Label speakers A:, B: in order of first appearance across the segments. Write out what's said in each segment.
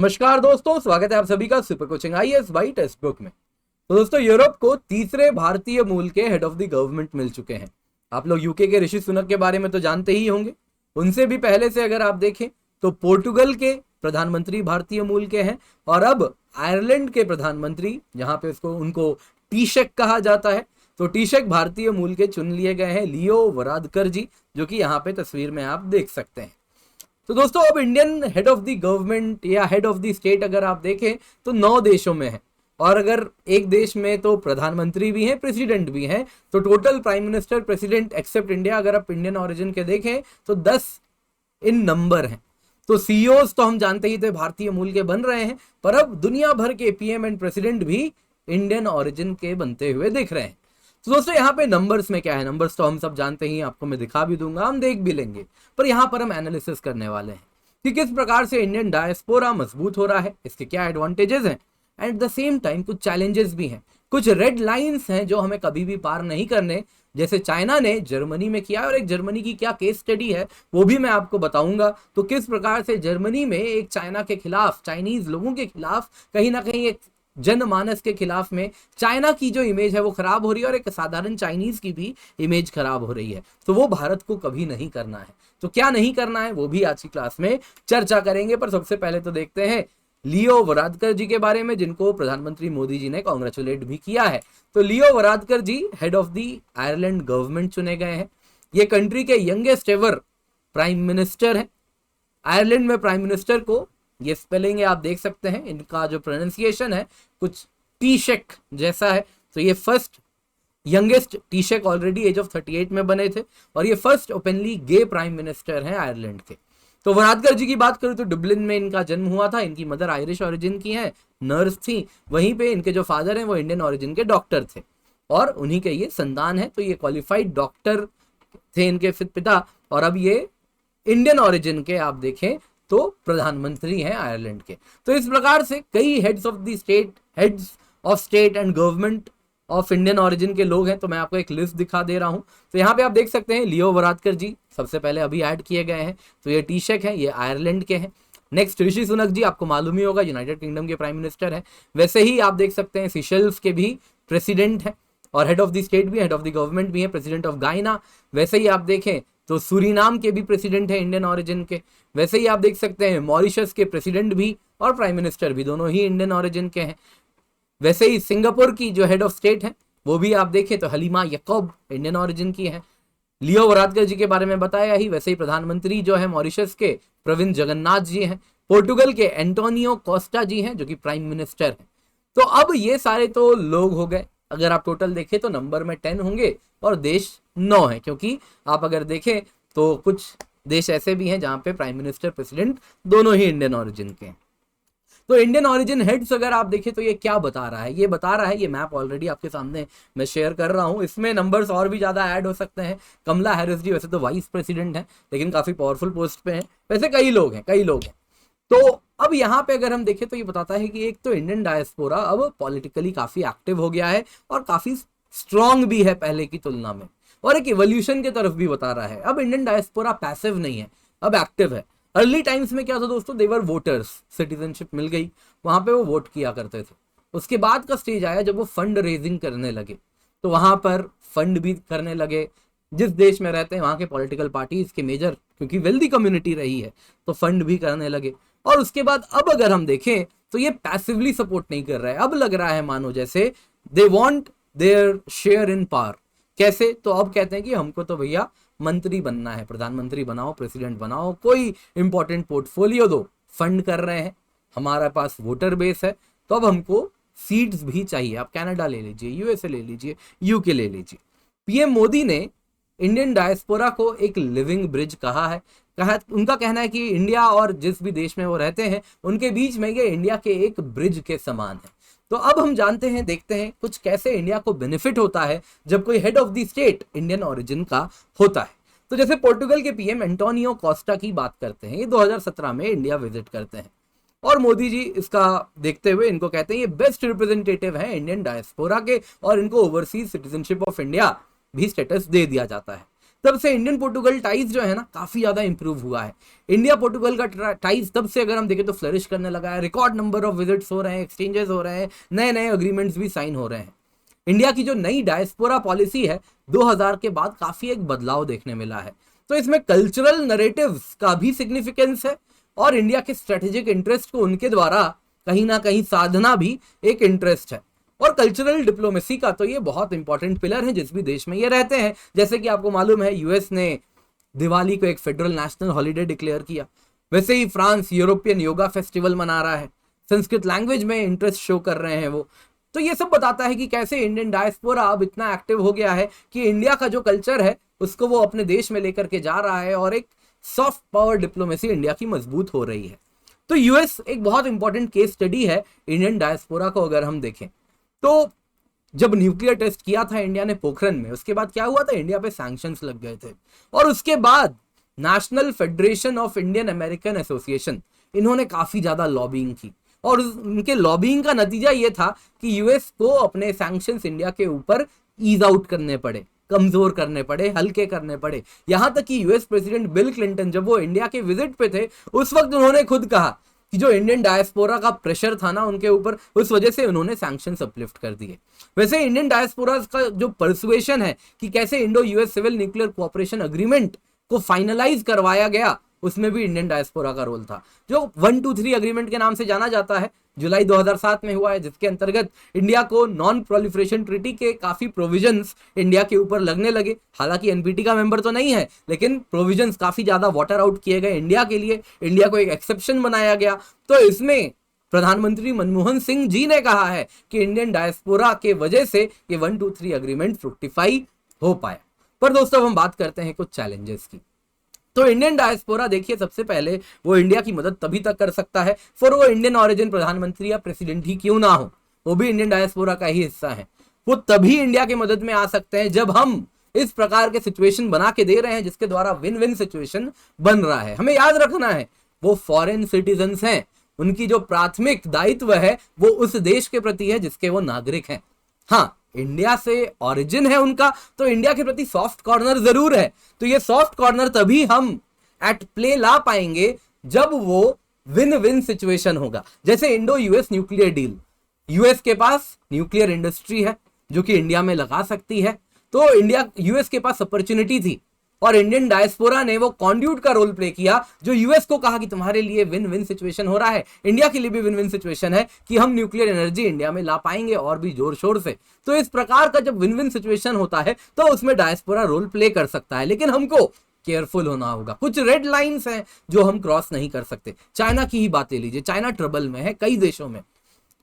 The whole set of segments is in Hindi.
A: नमस्कार दोस्तों, स्वागत है आप सभी का super coaching IAS by text book में। तो दोस्तों, यूरोप को तीसरे भारतीय मूल के हेड ऑफ द गवर्नमेंट मिल चुके हैं। आप लोग यूके के ऋषि सुनक के बारे में तो जानते ही होंगे। उनसे भी पहले से अगर आप देखें तो पोर्टुगल के प्रधानमंत्री भारतीय मूल के हैं, और अब आयरलैंड के प्रधानमंत्री, जहां पे उनको टीशेक कहा जाता है, तो टीशेक भारतीय मूल के चुन लिए गए हैं लियो वरादकर जी, जो कि यहाँ पे तस्वीर में आप देख सकते हैं। तो दोस्तों, अब Indian head of the government या हेड ऑफ द स्टेट अगर आप देखें तो 9 देशों में है, और अगर एक देश में तो प्रधानमंत्री भी हैं, प्रेसिडेंट भी हैं, तो total prime minister president except India अगर आप इंडियन ओरिजिन के देखें तो 10 इन नंबर हैं। तो सीईओज तो हम जानते ही थे भारतीय मूल के बन रहे हैं, पर अब दुनिया भर के पीएम एंड प्रेसिडेंट भी इंडियन ओरिजिन के बनते हुए दिख रहे हैं। तो दोस्तों, यहाँ पे नंबर्स में क्या है, नंबर्स तो हम सब जानते ही, आपको मैं दिखा भी दूंगा, हम देख भी लेंगे, पर यहाँ पर हम एनालिसिस करने वाले हैं कि किस प्रकार से इंडियन डायस्पोरा मजबूत हो रहा है, इसके क्या एडवांटेजेस हैं, एट द सेम टाइम कुछ चैलेंजेस भी हैं, कुछ रेड लाइंस हैं जो हमें कभी भी पार नहीं करने, जैसे चाइना ने जर्मनी में किया, और एक जर्मनी की क्या केस स्टडी है वो भी मैं आपको बताऊंगा। तो किस प्रकार से जर्मनी में एक चाइना के खिलाफ, चाइनीज लोगों के खिलाफ, कहीं ना कहीं एक जनमानस के खिलाफ में चाइना की जो इमेज है वो खराब हो रही है, और एक साधारण चाइनीज की भी इमेज खराब हो रही है। तो वो भारत को कभी नहीं करना है। तो क्या नहीं करना है वो भी आज की क्लास में चर्चा करेंगे। पर सबसे पहले तो देखते हैं लियो वरादकर जी के बारे में, जिनको प्रधानमंत्री मोदी जी ने कॉन्ग्रेचुलेट भी किया है। तो Leo Varadkar ji head of the Ireland government चुने गए हैं। ये कंट्री के यंगेस्ट एवर प्राइम मिनिस्टर हैं। आयरलैंड में प्राइम मिनिस्टर को, ये स्पेलिंग आप देख सकते हैं, इनका जो प्रोनाउंसिएशन है कुछ टीशेक जैसा है। तो ये first youngest Taoiseach already age of 38 में बने थे, और ये first openly gay prime minister हैं आयरलैंड के। तो वरादकर जी की बात करूं तो डुबलिन में इनका जन्म हुआ था। इनकी मदर आयरिश ओरिजिन की हैं, नर्स थी। वहीं पे इनके जो फादर हैं वो इंडियन ओरिजिन के डॉक्टर थे, और उन्हीं के ये संतान है। तो ये क्वालिफाइड डॉक्टर थे इनके पिता, और अब ये इंडियन ओरिजिन के आप देखें तो प्रधानमंत्री हैं आयरलैंड के। तो इस प्रकार से कई heads of state and government of Indian origin के लोग हैं। तो मैं आपको एक लिस्ट दिखा दे रहा हूं। तो यहाँ पे आप देख सकते हैं लियो वरादकर जी सबसे पहले अभी ऐड किए गए हैं। तो ये टीशेक हैं, ये आयरलैंड के हैं। नेक्स्ट ऋषि सुनक जी, आपको मालूम ही होगा, यूनाइटेड किंगडम के प्राइम मिनिस्टर हैं। वैसे ही आप देख सकते हैं सीशेल्स के भी प्रेसिडेंट हैं, और हेड ऑफ द स्टेट भी, हेड ऑफ द गवर्नमेंट भी है, प्रेसिडेंट ऑफ गायना। वैसे ही आप देखें तो सूरीनाम के भी प्रेसिडेंट है इंडियन ओरिजिन के। वैसे ही आप देख सकते हैं मॉरिशस के प्रेसिडेंट भी और प्राइम मिनिस्टर भी दोनों ही इंडियन ओरिजिन के हैं। वैसे ही सिंगापुर की जो हेड ऑफ स्टेट है वो भी आप देखें तो हलीमा याकूब इंडियन ओरिजिन की है। लियो वरादकर जी के बारे में बताया ही। वैसे ही प्रधानमंत्री जो है मॉरिशस के प्रविंद जगन्नाथ जी हैं। पोर्टुगल के एंटोनियो कोस्टा जी हैं जो कि प्राइम मिनिस्टर हैं। तो अब ये सारे तो लोग हो गए। अगर आप टोटल देखें तो नंबर में 10 होंगे, और देश 9 है, क्योंकि आप अगर देखें तो कुछ देश ऐसे भी हैं जहां पे प्राइम मिनिस्टर प्रेसिडेंट दोनों ही इंडियन ओरिजिन के हैं। तो इंडियन ओरिजिन हेड्स अगर आप देखें तो ये क्या बता रहा है, ये बता रहा है, ये मैप ऑलरेडी आपके सामने मैं शेयर कर रहा हूं। इसमें नंबर्स और भी ज्यादा ऐड हो सकते हैं। कमला हैरिस जी वैसे तो वाइस प्रेसिडेंट हैं, लेकिन काफी पावरफुल पोस्ट पे हैं। वैसे कई लोग हैं। तो अब यहाँ पे अगर हम देखें तो ये बताता है कि एक तो इंडियन डायस्पोरा अब पॉलिटिकली काफी एक्टिव हो गया है, और काफी स्ट्रांग भी है पहले की तुलना में, और एक इवोल्यूशन की तरफ भी बता रहा है। अब इंडियन डायस्पोरा पैसिव नहीं है, अब एक्टिव है। अर्ली टाइम्स में क्या था दोस्तों, देवर वोटर्स, सिटीजनशिप मिल गई, वहां पे वो वोट किया करते थे। उसके बाद का स्टेज आया जब वो फंड रेजिंग करने लगे, तो वहां पर फंड भी करने लगे। जिस देश में रहते हैं वहां के पॉलिटिकल पार्टीज के मेजर, क्योंकि वेल्दी कम्युनिटी रही है, तो फंड भी करने लगे। और उसके बाद अब अगर हम देखें तो ये पैसिवली सपोर्ट नहीं कर रहा है। अब लग रहा है मानो जैसे they want their share in power. कैसे, तो अब कहते हैं कि हमको तो भैया मंत्री बनना है, प्रधानमंत्री बनाओ, प्रेसिडेंट बनाओ, कोई इंपॉर्टेंट पोर्टफोलियो दो। फंड कर रहे हैं, हमारे पास वोटर बेस है, तो अब हमको सीट्स भी चाहिए। आप कनाडा ले लीजिए, यूएसए ले लीजिए, यूके ले लीजिए। पीएम मोदी ने इंडियन डायस्पोरा को एक लिविंग ब्रिज कहा है। उनका कहना है कि इंडिया और जिस भी देश में वो रहते हैं उनके बीच में ये इंडिया के एक ब्रिज के समान है। तो अब हम जानते हैं, देखते हैं कुछ कैसे इंडिया को बेनिफिट होता है जब कोई head of the state Indian origin का होता है। तो जैसे पोर्टुगल के पीएम एंटोनियो कोस्टा की बात करते हैं, ये 2017 में इंडिया विजिट करते हैं, और मोदी जी इसका देखते हुए इनको कहते हैं ये बेस्ट रिप्रेजेंटेटिव है इंडियन डायस्पोरा के, और इनको ओवरसीज सिटीजनशिप ऑफ इंडिया भी स्टेटस दे दिया जाता है। तब से इंडियन पोर्टुगल टाइज जो है ना काफी ज्यादा इंप्रूव हुआ है। इंडिया पोर्टुगल का टाइज तब से अगर हम देखें तो फ्लरिश करने लगा है, रिकॉर्ड नंबर ऑफ विजिट्स हो रहे हैं, एक्सचेंजेस हो रहे हैं, नए नए अग्रीमेंट्स भी साइन हो रहे हैं। इंडिया की जो नई डायस्पोरा पॉलिसी है 2000 के बाद काफी एक बदलाव देखने मिला है। तो इसमें कल्चरल नरेटिव्स का भी सिग्निफिकेंस है और इंडिया के स्ट्रेटेजिक इंटरेस्ट को उनके द्वारा कहीं ना कहीं साधना भी एक इंटरेस्ट है। और कल्चरल डिप्लोमेसी का तो ये बहुत इंपॉर्टेंट पिलर है जिस भी देश में ये रहते हैं। जैसे कि आपको मालूम है यूएस ने दिवाली को एक फेडरल नेशनल हॉलिडे डिक्लेयर किया, वैसे ही फ्रांस यूरोपियन योगा फेस्टिवल मना रहा है, संस्कृत लैंग्वेज में इंटरेस्ट शो कर रहे हैं वो। तो ये सब बताता है कि कैसे इंडियन डायस्पोरा अब इतना एक्टिव हो गया है कि इंडिया का जो कल्चर है उसको वो अपने देश में लेकर के जा रहा है और एक सॉफ्ट पावर डिप्लोमेसी इंडिया की मजबूत हो रही है। तो यूएस एक बहुत इंपॉर्टेंट केस स्टडी है इंडियन डायस्पोरा को अगर हम देखें तो। जब न्यूक्लियर टेस्ट किया था इंडिया ने पोखरन में, उसके बाद क्या हुआ था, इंडिया पे सैंक्शंस लग गए थे। और उसके बाद national federation of Indian American association, इन्होंने काफी ज्यादा लॉबिंग की और उनके लॉबिंग का नतीजा ये था कि यूएस को अपने सैंक्शंस इंडिया के ऊपर ईज आउट करने पड़े, कमजोर करने पड़े, हल्के करने पड़े। यहां तक कि यूएस प्रेसिडेंट बिल क्लिंटन जब वो इंडिया के विजिट पे थे उस वक्त उन्होंने खुद कहा कि जो इंडियन डायस्पोरा का प्रेशर था ना उनके ऊपर, उस वजह से उन्होंने सैंक्शंस अपलिफ्ट कर दिए। वैसे इंडियन डायस्पोरा का जो परसुएशन है कि कैसे Indo US civil nuclear cooperation agreement को फाइनलाइज करवाया गया, उसमें भी इंडियन डायस्पोरा का रोल था, जो 123 अग्रीमेंट के नाम से जाना जाता है, जुलाई 2007 में हुआ है, जिसके अंतर्गत इंडिया को नॉन प्रोलिफरेशन ट्रीटी के काफी प्रोविजंस इंडिया के ऊपर लगने लगे। हालांकि एनपीटी का मेंबर तो नहीं है, लेकिन प्रोविजंस काफी ज्यादा वाटर आउट किए गए इंडिया के लिए, इंडिया को एक एक्सेप्शन बनाया गया। तो इसमें प्रधानमंत्री मनमोहन सिंह जी ने कहा है कि इंडियन डायस्पोरा के वजह से ये 123 अग्रीमेंट फ्रुक्टिफाई हो पाया। पर दोस्तों हम बात करते हैं कुछ चैलेंजेस की। तो इंडियन डायस्पोरा देखिए, सबसे पहले वो इंडिया की मदद तभी तक कर सकता है फिर वो इंडियन ऑरिजिन प्रधानमंत्री या प्रेसिडेंट ही क्यों ना हो, वो भी इंडियन डायस्पोरा का ही हिस्सा है। वो तभी इंडिया की मदद में आ सकते हैं जब हम इस प्रकार के सिचुएशन बना के दे रहे हैं जिसके द्वारा विन विन सिचुएशन बन रहा है। हमें याद रखना है वो फॉरेन सिटीजन्स हैं, उनकी जो प्राथमिक दायित्व है वो उस देश के प्रति है जिसके वो नागरिक हैं। हाँ, इंडिया से ओरिजिन है उनका, तो इंडिया के प्रति सॉफ्ट कॉर्नर जरूर है। तो ये सॉफ्ट कॉर्नर तभी हम एट प्ले ला पाएंगे जब वो विन विन सिचुएशन होगा। जैसे Indo US nuclear deal, US के पास न्यूक्लियर इंडस्ट्री है जो कि इंडिया में लगा सकती है, तो इंडिया यूएस के पास अपॉर्चुनिटी थी और इंडियन डायस्पोरा ने वो कॉन्ड्यूट का रोल प्ले किया जो यूएस को कहा कि तुम्हारे लिए विन विन सिचुएशन हो रहा है, इंडिया के लिए भी विन विन सिचुएशन है कि हम न्यूक्लियर एनर्जी इंडिया में ला पाएंगे और भी जोर शोर से। तो इस प्रकार का जब विन विन सिचुएशन होता है तो उसमें डायस्पोरा रोल प्ले कर सकता है, लेकिन हमको केयरफुल होना होगा। कुछ रेड लाइंस हैं जो हम क्रॉस नहीं कर सकते। चाइना की ही बात ले लीजिए, चाइना ट्रबल में है कई देशों में,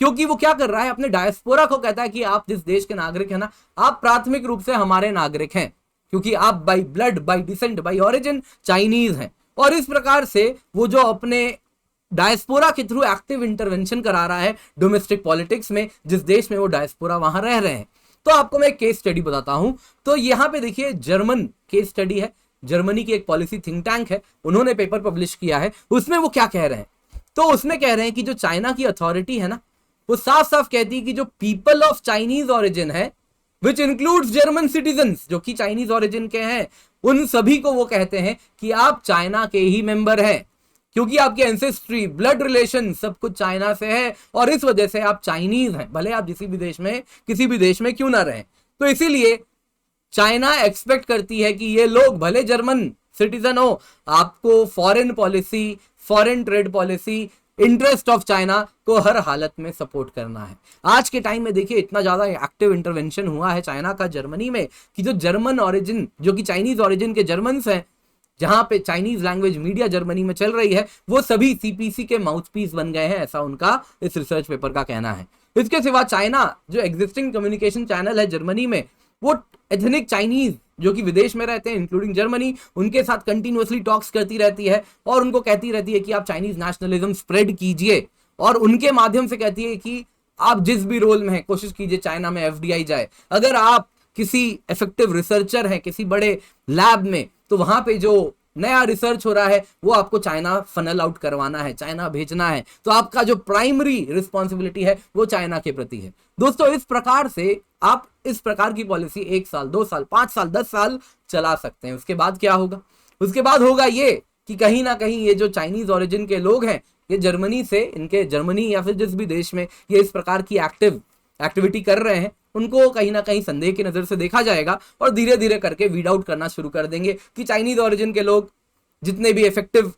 A: क्योंकि वो क्या कर रहा है, अपने डायस्पोरा को कहता है कि आप जिस देश के नागरिक है ना, आप प्राथमिक रूप से हमारे नागरिक हैं क्योंकि आप by blood, by descent, by origin Chinese हैं। और इस प्रकार से वो जो अपने डायस्पोरा के थ्रू एक्टिव इंटरवेंशन करा रहा है डोमेस्टिक पॉलिटिक्स में, जिस देश में वो डायस्पोरा वहां रह रहे हैं। तो आपको मैं एक केस स्टडी बताता हूं। तो यहां पे देखिए जर्मन केस स्टडी है, जर्मनी की एक पॉलिसी थिंक टैंक है, उन्होंने पेपर पब्लिश किया है। उसमें वो क्या कह रहे हैं, तो उसमें कह रहे हैं कि जो चाइना की अथॉरिटी है ना, वो साफ साफ कहती है कि जो पीपल ऑफ चाइनीज ओरिजिन है विच इंक्लूड्स जर्मन सिटीजन्स, जो कि चाइनीज ओरिजिन के हैं, उन सभी को वो कहते हैं कि आप चाइना के ही मेंबर हैं क्योंकि आपकी एंसेस्ट्री, ब्लड रिलेशन सब कुछ चाइना से है और इस वजह से आप चाइनीज हैं, भले आप किसी भी देश में क्यों ना रहें। तो इसीलिए चाइना एक्सपेक्ट करती है कि ये लोग भले जर्मन सिटीजन हो, आपको foreign policy, foreign trade policy, interest of China को हर हालत में सपोर्ट करना है। आज के टाइम में देखिए इतना ज्यादा एक्टिव इंटरवेंशन हुआ है चाइना का जर्मनी में कि जो जर्मन ओरिजिन, जो कि चाइनीज ओरिजिन के जर्मन्स हैं, जहां पे चाइनीज लैंग्वेज मीडिया जर्मनी में चल रही है, वो सभी सीपीसी के माउथपीस बन गए हैं, ऐसा उनका इस रिसर्च पेपर का कहना है। इसके सिवा चाइना जो एग्जिस्टिंग कम्युनिकेशन चैनल है जर्मनी में, वो एथनिक चाइनीज जो कि विदेश में रहते हैं इंक्लूडिंग जर्मनी, उनके साथ कंटिन्यूअसली टॉक्स करती रहती है और उनको कहती रहती है कि आप चाइनीज नेशनलिज्म स्प्रेड कीजिए और उनके माध्यम से कहती है कि आप जिस भी रोल में हैं कोशिश कीजिए चाइना में एफडीआई जाए। अगर आप किसी इफेक्टिव रिसर्चर हैं किसी बड़े लैब में, तो वहां पे जो नया रिसर्च हो रहा है वो आपको चाइना फनल आउट करवाना है, चाइना भेजना है, तो आपका जो प्राइमरी रिस्पॉन्सिबिलिटी है वो चाइना के प्रति है। दोस्तों इस प्रकार से आप इस प्रकार की पॉलिसी 1 साल 2 साल 5 साल 10 साल चला सकते हैं। उसके बाद क्या होगा? उसके बाद होगा ये कि कहीं ना कहीं ये जो चाइनीज ओरिजिन के लोग हैं, ये जर्मनी से, इनके जर्मनी या फिर जिस भी देश में ये इस प्रकार की एक्टिविटी कर रहे हैं, उनको कहीं ना कहीं संदेह की नजर से देखा जाएगा और धीरे धीरे करके वीड आउट करना शुरू कर देंगे कि चाइनीज ओरिजिन के लोग जितने भी इफेक्टिव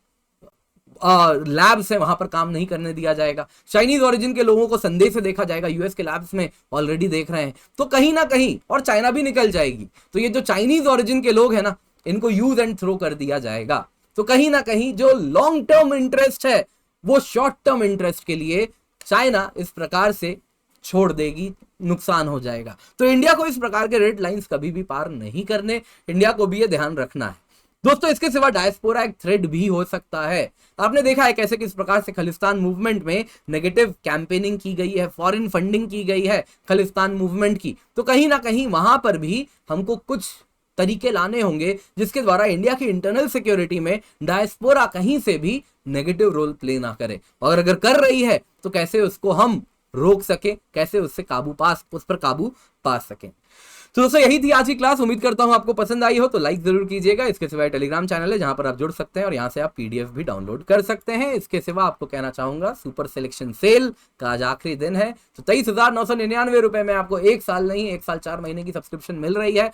A: लैब्स हैं वहां पर काम नहीं करने दिया जाएगा। चाइनीज ओरिजिन के लोगों को संदेह से देखा जाएगा, यूएस के लैब्स में ऑलरेडी देख रहे हैं, तो कहीं ना कहीं और चाइना भी निकल जाएगी। तो ये जो चाइनीज ओरिजिन के लोग हैं ना, इनको यूज एंड थ्रो कर दिया जाएगा। तो कहीं ना कहीं जो लॉन्ग टर्म इंटरेस्ट है वो शॉर्ट टर्म इंटरेस्ट के लिए चाइना इस प्रकार से छोड़ देगी, नुकसान हो जाएगा। तो इंडिया को इस प्रकार के रेड लाइंस कभी भी पार नहीं करने, इंडिया को भी ये ध्यान रखना है। दोस्तों इसके सिवा डायस्पोरा एक थ्रेड भी हो सकता है। आपने देखा है कैसे किस प्रकार से खालिस्तान मूवमेंट में नेगेटिव कैंपेनिंग की गई है, फॉरेन फंडिंग की गई है खालिस्तान मूवमेंट की। तो कहीं ना कहीं वहां पर भी हमको कुछ तरीके लाने होंगे जिसके द्वारा इंडिया की इंटरनल सिक्योरिटी में डायस्पोरा कहीं से भी नेगेटिव रोल प्ले ना करे, और अगर कर रही है तो कैसे उसको हम रोक सके, कैसे उस पर काबू पा सकें। तो दोस्तों यही थी आज की क्लास। उम्मीद करता हूं आपको पसंद आई हो, तो लाइक जरूर कीजिएगा। इसके सिवा टेलीग्राम चैनल है जहां पर आप जुड़ सकते हैं और यहां से आप पीडीएफ भी डाउनलोड कर सकते हैं। इसके सिवा आपको कहना चाहूंगा सुपर सिलेक्शन सेल का आज आखिरी दिन है, तो 23,999 रुपए में आपको 1 साल नहीं 1 साल 4 महीने की सब्सक्रिप्शन मिल रही है।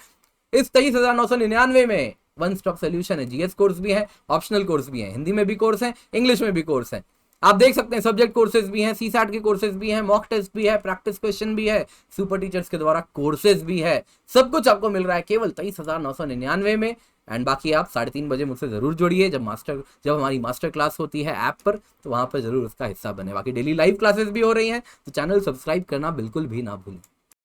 A: इस 23,999 में वन स्टॉप सोल्यूशन है, जीएस कोर्स भी है, ऑप्शनल कोर्स भी है, हिंदी में भी कोर्स है, इंग्लिश में भी कोर्स है। आप देख सकते हैं सब्जेक्ट कोर्सेज भी हैं, सीसैट के कोर्सेज भी हैं, मॉक टेस्ट भी है, प्रैक्टिस क्वेश्चन भी है, सुपर टीचर्स के द्वारा कोर्सेज भी है। सब कुछ आपको मिल रहा है केवल 23,999 में। एंड बाकी आप 3:30 बजे मुझसे जरूर जुड़िए, जब हमारी मास्टर क्लास होती है ऐप पर, तो वहां पर जरूर उसका हिस्सा बने। बाकी डेली लाइव क्लासेस भी हो रही हैं, तो चैनल सब्सक्राइब करना बिल्कुल भी ना भूलें।